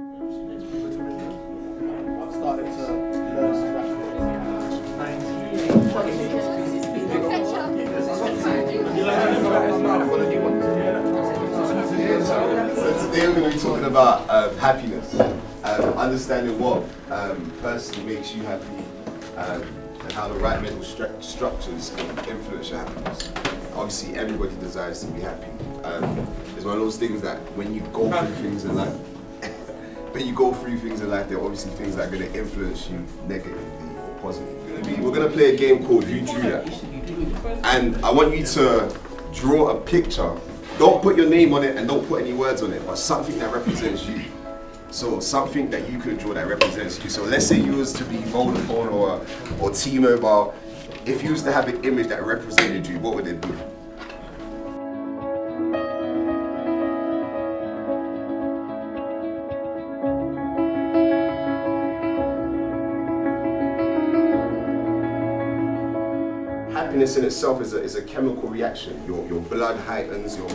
I've started to learn So today we're going to be talking about happiness, understanding what personally makes you happy, and how the right mental structures can influence your happiness. Obviously, everybody desires to be happy. It's one of those things that when you go through things in life, there are obviously things that are going to influence you negatively or positively. We're going to play a game called Who Drew That? And I want you to draw a picture. Don't put your name on it and don't put any words on it, but something that represents you. So something that you could draw that represents you. So let's say you was to be Vodafone or T-Mobile. If you was to have an image that represented you, what would it be? Happiness in itself is a chemical reaction. Your blood heightens, you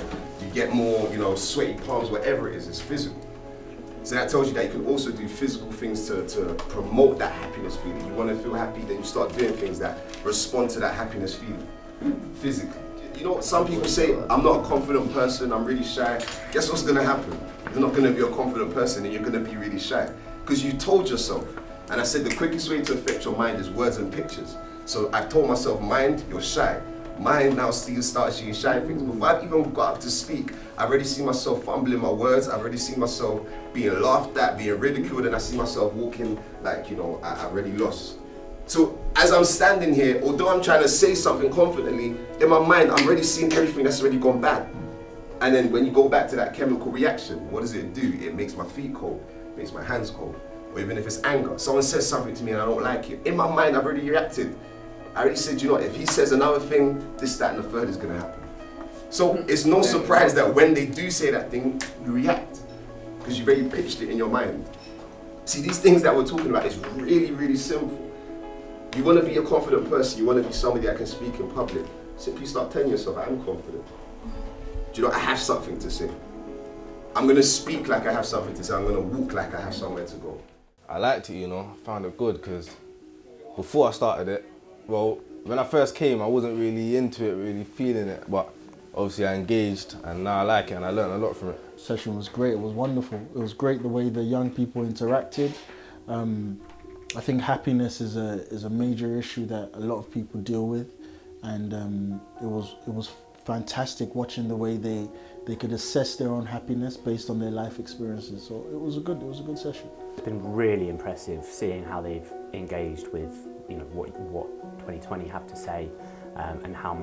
get more, sweaty palms, whatever it is, it's physical. So that tells you that you can also do physical things to promote that happiness feeling. You want to feel happy, then you start doing things that respond to that happiness feeling physically. Some people say, I'm not a confident person, I'm really shy. Guess what's going to happen? You're not going to be a confident person and you're going to be really shy. Because you told yourself. And I said the quickest way to affect your mind is words and pictures. So I told myself, mind, you're shy. Mind now starts seeing shy things. Before I've even got up to speak, I've already seen myself fumbling my words. I've already seen myself being laughed at, being ridiculed, and I see myself walking like, I already lost. So as I'm standing here, although I'm trying to say something confidently, in my mind, I'm already seeing everything that's already gone bad. And then when you go back to that chemical reaction, what does it do? It makes my feet cold, makes my hands cold. Or even if it's anger, someone says something to me and I don't like it. In my mind, I've already reacted. I already said, if he says another thing, this, that, and the third is gonna happen. So it's no surprise that when they do say that thing, you react, because you've already pitched it in your mind. See, these things that we're talking about is really, really simple. You wanna be a confident person, you wanna be somebody that can speak in public, simply start telling yourself, I'm confident. Do I have something to say? I'm gonna speak like I have something to say, I'm gonna walk like I have somewhere to go. I liked it, I found it good, because before I started it, well, when I first came, I wasn't really into it, really feeling it, but obviously I engaged and now I like it and I learned a lot from it. The session was great, it was wonderful. It was great the way the young people interacted. I think happiness is a major issue that a lot of people deal with, and it was fantastic watching the way they could assess their own happiness based on their life experiences. So it was a good session. It's been really impressive seeing how they've engaged with what 2020 have to say, and how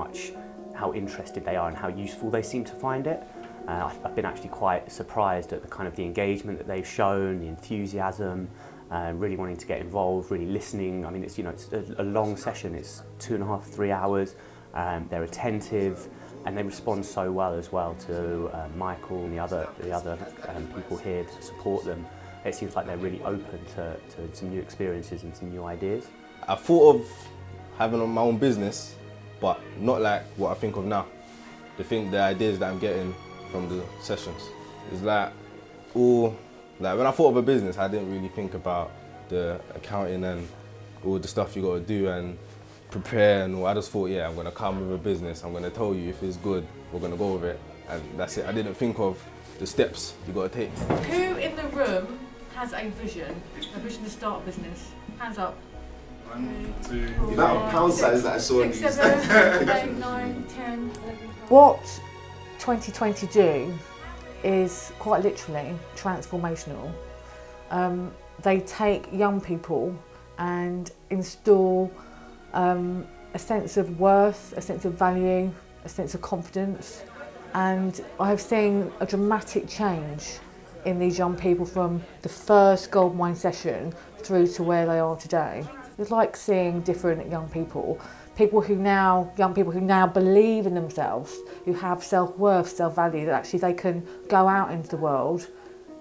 interested they are and how useful they seem to find it. I've been actually quite surprised at the engagement that they've shown, the enthusiasm, really wanting to get involved, really listening. I mean, it's a long session. It's 2.5, 3 hours. They're attentive and they respond so well as well to Michael and the other people here to support them. It seems like they're really open to some new experiences and some new ideas. I thought of having my own business, but not like what I think of now. The ideas that I'm getting from the sessions is when I thought of a business, I didn't really think about the accounting and all the stuff you got to do and prepare and all. I just thought, I'm going to come with a business, I'm going to tell you if it's good, we're going to go with it, and that's it. I didn't think of the steps you got to take. Who in the room has a vision to start a business? Hands up. 1, 2, the amount of pound signs that I saw in 6, 7, 8, 9, 10, 11, 12. What 2020 do is quite literally transformational. They take young people and install a sense of worth, a sense of value, a sense of confidence, and I have seen a dramatic change in these young people from the first Goldmine session through to where they are today. It's like seeing different young people who now believe in themselves, who have self-worth, self-value, that actually they can go out into the world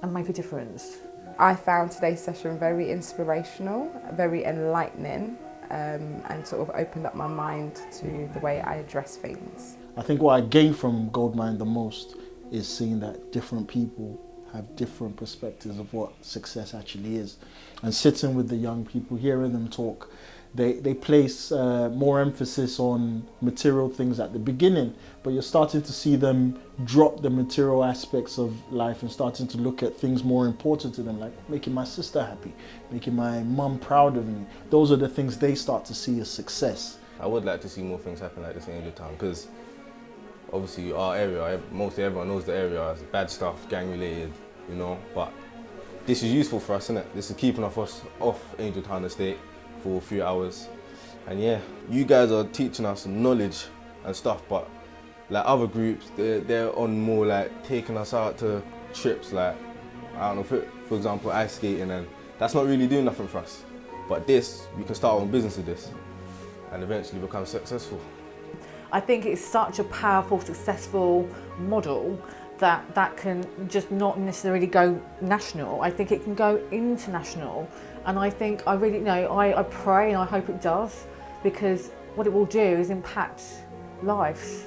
and make a difference. I found today's session very inspirational, very enlightening, and sort of opened up my mind to the way I address things. I think what I gained from Goldmine the most is seeing that different people have different perspectives of what success actually is. And sitting with the young people, hearing them talk, they place more emphasis on material things at the beginning, but you're starting to see them drop the material aspects of life and starting to look at things more important to them, like making my sister happy, making my mum proud of me. Those are the things they start to see as success. I would like to see more things happen like this in Angell Town, because obviously our area, mostly everyone knows the area, it's bad stuff, gang related, you know, but this is useful for us, isn't it? This is keeping us off Angell Town Estate for a few hours. And yeah, you guys are teaching us knowledge and stuff, but like other groups, they're on more like taking us out to trips, like, I don't know, for example, ice skating, and that's not really doing nothing for us. But this, we can start our own business with this and eventually become successful. I think it's such a powerful, successful model that can just not necessarily go national. I think it can go international, and I think I really I pray and I hope it does, because what it will do is impact lives.